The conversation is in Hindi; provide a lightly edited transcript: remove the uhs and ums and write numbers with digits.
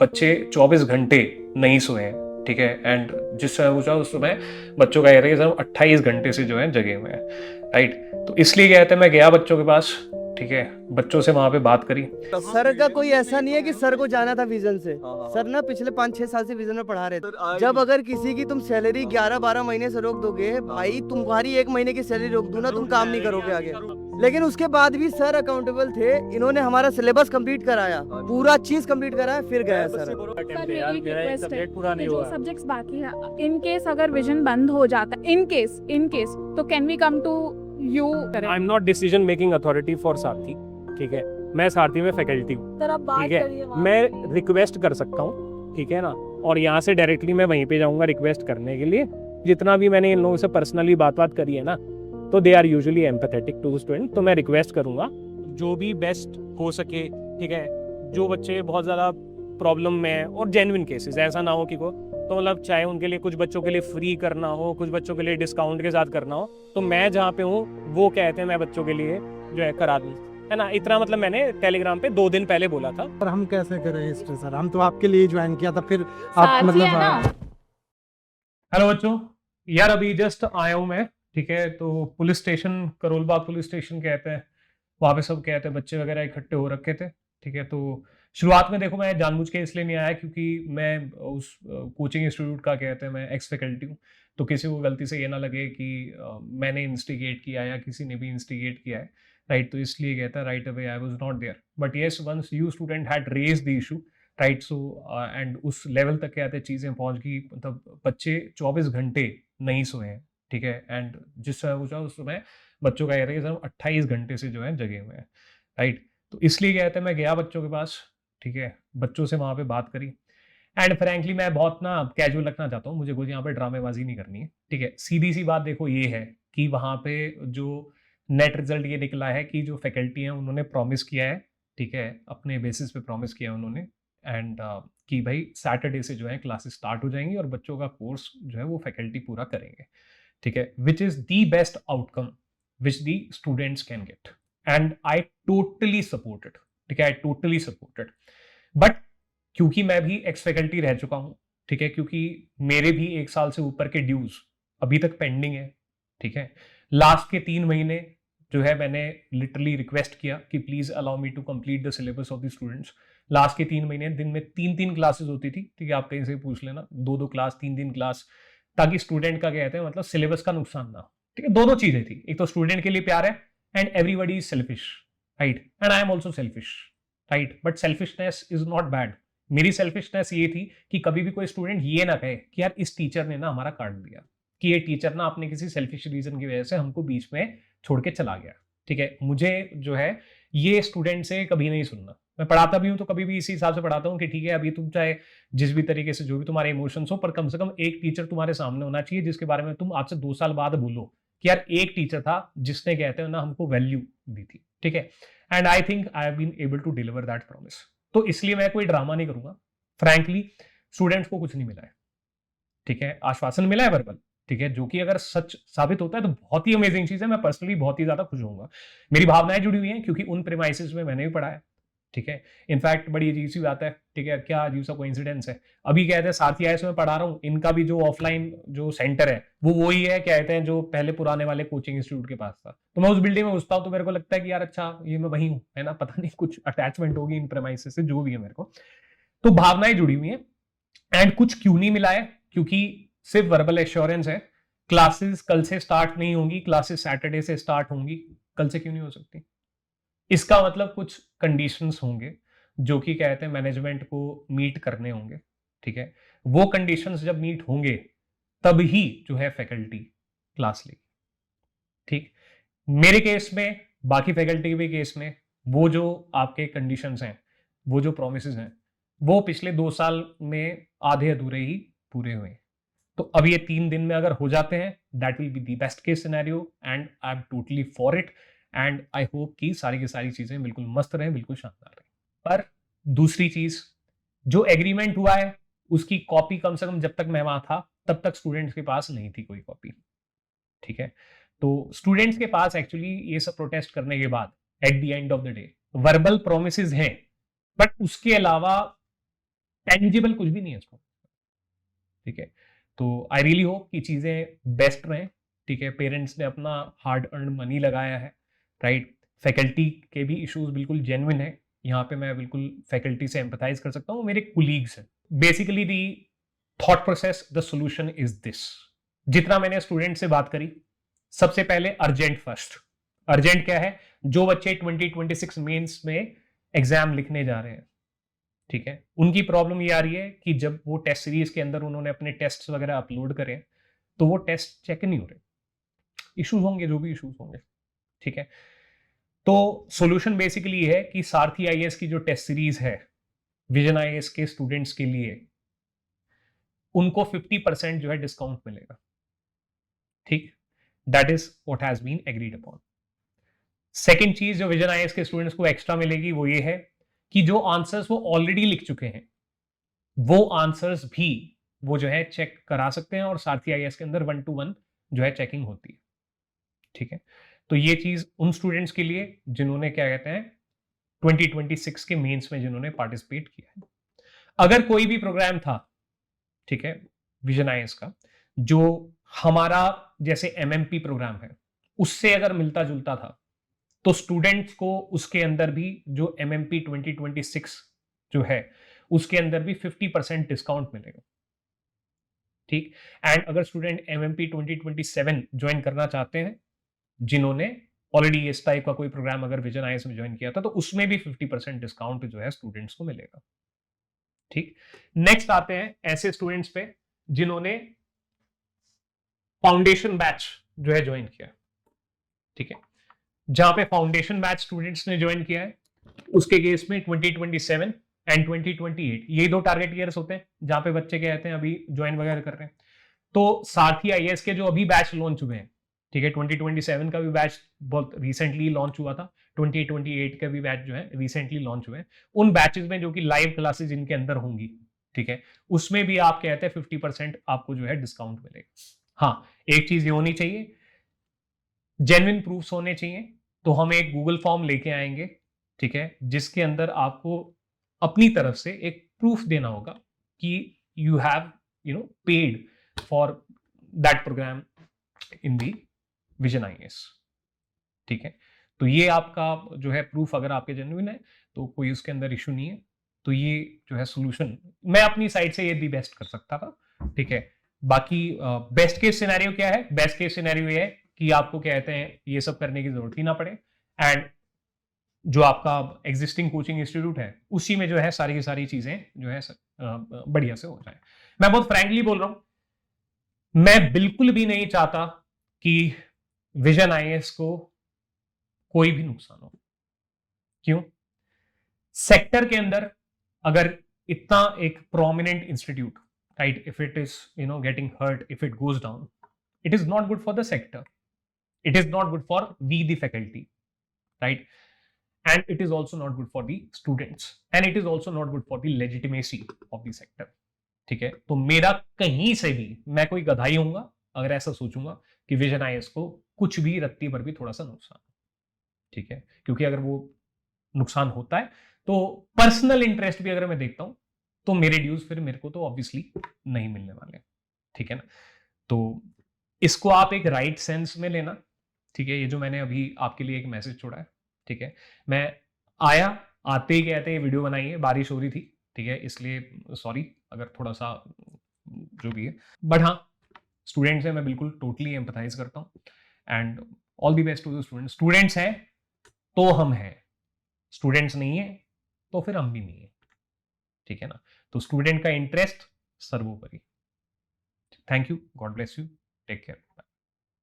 बच्चे 24 घंटे नहीं सोए हैं, ठीक है। एंड जिस समय पूछा उस समय बच्चों का कहते हैं कि सर 28 घंटे से जो है जगे हुए हैं, राइट। तो इसलिए कहते हैं मैं गया बच्चों के पास, ठीक है, बच्चों से वहां पे बात करी। सर का कोई ऐसा नहीं है कि सर को जाना था विजन से। सर ना पिछले 5-6 साल से विजन में पढ़ा रहे थे। जब अगर किसी की तुम सैलरी 11-12 महीने से रोक दोगे, भाई तुम्हारी 1 महीने की सैलरी रोक दो ना, तुम काम नहीं करोगे आगे। लेकिन उसके बाद भी सर अकाउंटेबल थे, इन्होंने हमारा सिलेबस कंप्लीट कराया, पूरा चीज कंप्लीट कराया, फिर गया सर। सर मेरी एक रिक्वेस्ट है कि जो सब्जेक्ट्स बाकी है, इन केस अगर विजन बंद हो जाता है, इन केस तो can we come to you? I am not decision making authority for Sarathi, ठीक है। मैं सारथी में फैकल्टी हूँ, सर आप बात ठीक है। करिए वहाँ। मैं रिक्वेस्ट कर सकता हूँ, ठीक है ना, और यहाँ से डायरेक्टली मैं वहीं पे जाऊँगा रिक्वेस्ट करने के लिए। जितना भी मैंने इन लोगों से पर्सनली बात करी है ना, तो they are usually empathetic to student. तो मैं रिक्वेस्ट करूँगा जो भी बेस्ट हो सके, ठीक है। जो बच्चे बहुत ज़्यादा प्रॉब्लम में हैं और जेन्युइन केसेस, ऐसा ना हो कि को तो मतलब चाहे उनके लिए कुछ बच्चों के लिए फ्री करना हो, कुछ बच्चों के लिए डिस्काउंट के साथ करना हो, तो मैं जहाँ पे हूँ वो कहते हैं मैं बच्चों के लिए जो है करा दूँ, है ना। इतना मतलब मैंने टेलीग्राम पे 2 दिन पहले बोला था। पर हम कैसे करें हिस्ट्री सर, हम तो आपके लिए ज्वाइन किया था, फिर आप साथी मतलब है ना? हेलो बच्चों, यार अभी जस्ट आया हूँ मैं, ठीक है। तो police station, Karol Bagh police station कहते हैं, वहाँ पे सब कहते हैं बच्चे वगैरह इकट्ठे हो रखे थे, ठीक है। तो शुरुआत में देखो मैं जानबूझ के इसलिए नहीं आया क्योंकि मैं उस कोचिंग इंस्टीट्यूट का कहते हैं मैं एक्स फैकल्टी हूँ। तो किसी को गलती से ये ना लगे कि मैंने इंस्टिगेट किया या किसी ने भी इंस्टिगेट किया है, राइट। तो इसलिए कहता है right away I was not there, but yes once you student had raise the issue, right. So and उस लेवल तक क्या चीज़ें पहुंच गई, मतलब बच्चे 24 घंटे नहीं सोए हैं, ठीक है। एंड जिस समय पूछा उस समय बच्चों का कहते हैं कि सर 28 घंटे से जो है जगे हुए हैं, राइट। तो इसलिए कहते हैं मैं गया बच्चों के पास, ठीक है, बच्चों से वहां पे बात करी। एंड फ्रैंकली मैं बहुत ना कैजुअल रखना चाहता हूँ, मुझे कुछ यहाँ पे ड्रामेबाजी नहीं करनी है, ठीक है। सीधी सी बात देखो ये है कि वहां पे जो नेट रिजल्ट ये निकला है कि जो फैकल्टी है उन्होंने प्रॉमिस किया है, ठीक है, अपने बेसिस पे प्रॉमिस किया है उन्होंने। एंड कि भाई सैटरडे से जो है क्लासेस स्टार्ट हो जाएंगी और बच्चों का कोर्स जो है वो फैकल्टी पूरा करेंगे, ठीक है, which is the best outcome which the students can get. And I totally support it, ठीक है, I totally support it. But क्योंकि मैं भी एक्स फैकल्टी रह चुका हूं, ठीक है, क्योंकि मेरे भी 1 साल से ऊपर के ड्यूज अभी तक पेंडिंग है, ठीक है। लास्ट के 3 महीने जो है मैंने लिटरली रिक्वेस्ट किया कि please allow me to complete the syllabus of the students. Last के 3 महीने दिन में 3-3 क्लासेस होती थी, ठीक है, आप कहीं से पूछ लेना, 2-2 क्लास, 3-3 क्लास, ताकि स्टूडेंट का कहते हैं मतलब सिलेबस का नुकसान ना हो, ठीक है। दोनों चीजें थी, एक तो स्टूडेंट के लिए प्यार है and everybody is selfish, right, and I am also selfish, right. But selfishness is not bad. मेरी सेल्फिशनेस ये थी कि कभी भी कोई स्टूडेंट ये ना कहे कि यार इस टीचर ने ना हमारा काट दिया, कि ये टीचर ना अपने किसी सेल्फिश रीजन की वजह से हमको बीच में छोड़ के चला गया, ठीक है। मुझे जो है ये स्टूडेंट से कभी नहीं सुनना। मैं पढ़ाता भी हूं तो कभी भी इसी हिसाब से पढ़ाता हूं कि ठीक है अभी तुम चाहे जिस भी तरीके से जो भी तुम्हारे इमोशंस हो, पर कम से कम एक टीचर तुम्हारे सामने होना चाहिए जिसके बारे में तुम आज से 2 साल बाद बोलो कि यार एक टीचर था जिसने कहते हैं ना हमको वैल्यू दी थी, ठीक है। And I think I have been able to deliver that promise. तो इसलिए मैं कोई ड्रामा नहीं करूंगा। फ्रैंकली स्टूडेंट्स को कुछ नहीं मिला है, ठीक है, आश्वासन मिला है वर्बल, ठीक है, जो कि अगर सच साबित होता है तो बहुत ही अमेजिंग चीज है। मैं पर्सनली बहुत ही ज्यादा खुश होऊंगा। मेरी भावनाएं जुड़ी हुई हैं क्योंकि उन प्रेमाइसिस में मैंने भी पढ़ा है, ठीक है। इनफैक्ट बड़ी अजीब सी बात है, ठीक है, क्या अजीब सा कोइंसिडेंस है, अभी कहते हैं साथी आईएएस में पढ़ा रहा हूँ, इनका भी जो ऑफलाइन जो सेंटर है वो वही है, कहते हैं जो पहले पुराने वाले कोचिंग इंस्टीट्यूट के पास था। तो मैं उस बिल्डिंग में घुसता हूँ तो मेरे को लगता है कि यार अच्छा ये मैं वही हूँ, है ना, पता नहीं कुछ अटैचमेंट होगी इन प्रेमाइसिस से, जो भी है मेरे को तो भावनाएं जुड़ी हुई हैं। एंड कुछ क्यों नहीं मिला है, क्योंकि सिर्फ वर्बल एश्योरेंस है। क्लासेस कल से स्टार्ट नहीं होंगी, क्लासेस सैटरडे से स्टार्ट होंगी। कल से क्यों नहीं हो सकती? इसका मतलब कुछ कंडीशंस होंगे जो कि कहते हैं मैनेजमेंट को मीट करने होंगे, ठीक है। वो कंडीशंस जब मीट होंगे तब ही जो है फैकल्टी क्लास लेगी, ठीक। मेरे केस में, बाकी फैकल्टी के भी केस में, वो जो आपके कंडीशंस हैं, वो जो प्रोमिसेस हैं, वो पिछले 2 साल में आधे अधूरे ही पूरे हुए हैं। तो अब ये 3 दिन में अगर हो जाते हैं that will be the best case scenario and I am totally for it. And I hope कि सारी की सारी चीजें बिल्कुल मस्त रहें, बिल्कुल शानदार रहें। पर दूसरी चीज, जो एग्रीमेंट हुआ है उसकी कॉपी कम से कम जब तक मैं वहां था तब तक स्टूडेंट्स के पास नहीं थी कोई कॉपी, ठीक है। तो स्टूडेंट्स के पास एक्चुअली ये सब प्रोटेस्ट करने के बाद at the end of the day verbal promises हैं, बट उसके अलावा टेंजिबल कुछ भी नहीं है इसको, ठीक है। तो आई रियली होप कि चीज़ें बेस्ट रहें, ठीक है। पेरेंट्स ने अपना हार्ड अर्न मनी लगाया है, राइट। फैकल्टी के भी इश्यूज बिल्कुल जेन्युइन है, यहाँ पे मैं बिल्कुल फैकल्टी से एम्पथाइज कर सकता हूँ, मेरे कुलीग्स हैं। Basically the thought process, the solution is this. जितना मैंने स्टूडेंट से बात करी, सबसे पहले अर्जेंट फर्स्ट। अर्जेंट क्या है? जो बच्चे 2026 मेंस में एग्जाम लिखने जा रहे हैं, ठीक है, उनकी प्रॉब्लम ये आ रही है कि जब वो टेस्ट सीरीज के अंदर उन्होंने अपने टेस्ट वगैरह अपलोड करे तो वो टेस्ट चेक नहीं हो रहे, इश्यूज होंगे, जो भी इश्यूज होंगे, ठीक है। तो सॉल्यूशन बेसिकली ये है कि सारथी आईएएस की जो टेस्ट सीरीज है विजन आईएएस के स्टूडेंट्स के लिए, उनको 50% जो है डिस्काउंट मिलेगा, ठीक। That is what has been agreed upon. Second चीज जो विजन आईएएस के स्टूडेंट्स को एक्स्ट्रा मिलेगी वो ये है कि जो आंसर्स वो ऑलरेडी लिख चुके हैं वो आंसर्स भी वो जो है चेक करा सकते हैं, और सारथी आईएएस के अंदर 1 to 1 जो है चेकिंग होती है, ठीक है। तो ये चीज उन स्टूडेंट्स के लिए जिन्होंने क्या कहते हैं 2026 के मेंस में जिन्होंने पार्टिसिपेट किया है। अगर कोई भी प्रोग्राम था, ठीक है, विजन आईएएस का जो हमारा जैसे एमएमपी प्रोग्राम है उससे अगर मिलता जुलता था, तो स्टूडेंट्स को उसके अंदर भी जो एमएमपी 2026 जो है उसके अंदर भी 50% डिस्काउंट मिलेगा, ठीक। एंड अगर स्टूडेंट एमएमपी 2027 ज्वाइन करना चाहते हैं, जिन्होंने ऑलरेडी इस टाइप का कोई प्रोग्राम अगर विजन आईएएस में ज्वाइन किया था, तो उसमें भी 50% डिस्काउंट जो है स्टूडेंट्स को मिलेगा, ठीक। नेक्स्ट आते हैं ऐसे स्टूडेंट्स पे जिन्होंने फाउंडेशन बैच जो है ज्वाइन किया, ठीक है। जहां पे फाउंडेशन बैच स्टूडेंट्स ने ज्वाइन किया है उसके केस में 2027 एंड 2028 ये दो टारगेट ईयर्स होते हैं जहां पे बच्चे क्या कहते हैं अभी ज्वाइन वगैरह कर रहे हैं। तो सारथी आईएएस के जो अभी बैच लॉन्च हुए हैं, ठीक है, 2027 का भी बैच बहुत रिसेंटली लॉन्च हुआ था, 2028 का भी बैच जो है रिसेंटली लॉन्च हुए हैं। उन बैचेस में जो कि लाइव क्लासेस इनके अंदर होंगी, ठीक है, उसमें भी आप कहते हैं 50% आपको जो है डिस्काउंट मिलेगा। हाँ, एक चीज ये होनी चाहिए, जेन्युइन प्रूफ्स होने चाहिए। तो हम एक गूगल फॉर्म लेके आएंगे, ठीक है, जिसके अंदर आपको अपनी तरफ से एक प्रूफ देना होगा कि you have paid for that program in the Vision IAS, ठीक है। तो ये आपका जो है प्रूफ अगर आपके जेन्युइन है तो कोई उसके अंदर इशू नहीं है। तो ये जो है सोल्यूशन मैं अपनी साइड से ये दी बेस्ट कर सकता था, ठीक है। बाकी बेस्ट केस सिनेरियो क्या है? बेस्ट केस सिनेरियो ये है कि आपको कहते हैं ये सब करने की जरूरत ही ना पड़े, एंड जो आपका एग्जिस्टिंग कोचिंग इंस्टीट्यूट है उसी में जो है सारी की सारी चीजें जो है बढ़िया से हो जाए। मैं बहुत फ्रैंकली बोल रहा हूं, मैं बिल्कुल भी नहीं चाहता कि विजन आईएएस को कोई भी नुकसान हो। क्यों? सेक्टर के अंदर अगर इतना एक prominent institute, right, if it is getting hurt, if it goes down, it is not good for the sector, it is not good for we the faculty, right, and it is also not good for the students, and it is also not good for the legitimacy of the sector, ठीक है। तो मेरा कहीं से भी मैं कोई गधाई होऊंगा अगर ऐसा सोचूंगा कि विजन आईएएस को कुछ भी रत्ती पर भी थोड़ा सा नुकसान, ठीक है, क्योंकि अगर वो नुकसान होता है तो पर्सनल इंटरेस्ट भी अगर मैं देखता हूं तो मेरे ड्यूज फिर मेरे को तो ऑब्वियसली नहीं मिलने वाले, ठीक है ना। तो इसको आप एक राइट सेंस में लेना, ठीक है। ये जो मैंने अभी आपके लिए एक मैसेज छोड़ा है, ठीक है, मैं आया आते ही कहते हैं वीडियो बनाई है, बारिश हो रही थी, ठीक है, इसलिए सॉरी अगर थोड़ा सा जो भी है, बट हाँ स्टूडेंट से मैं बिल्कुल टोटली एम्पथाइज करता हूँ, and all the best to the student. Students हैं तो हम हैं, स्टूडेंट्स नहीं है तो फिर हम भी नहीं है, ठीक है ना। तो स्टूडेंट का इंटरेस्ट सर्वोपरि। Thank you, god bless you, take care.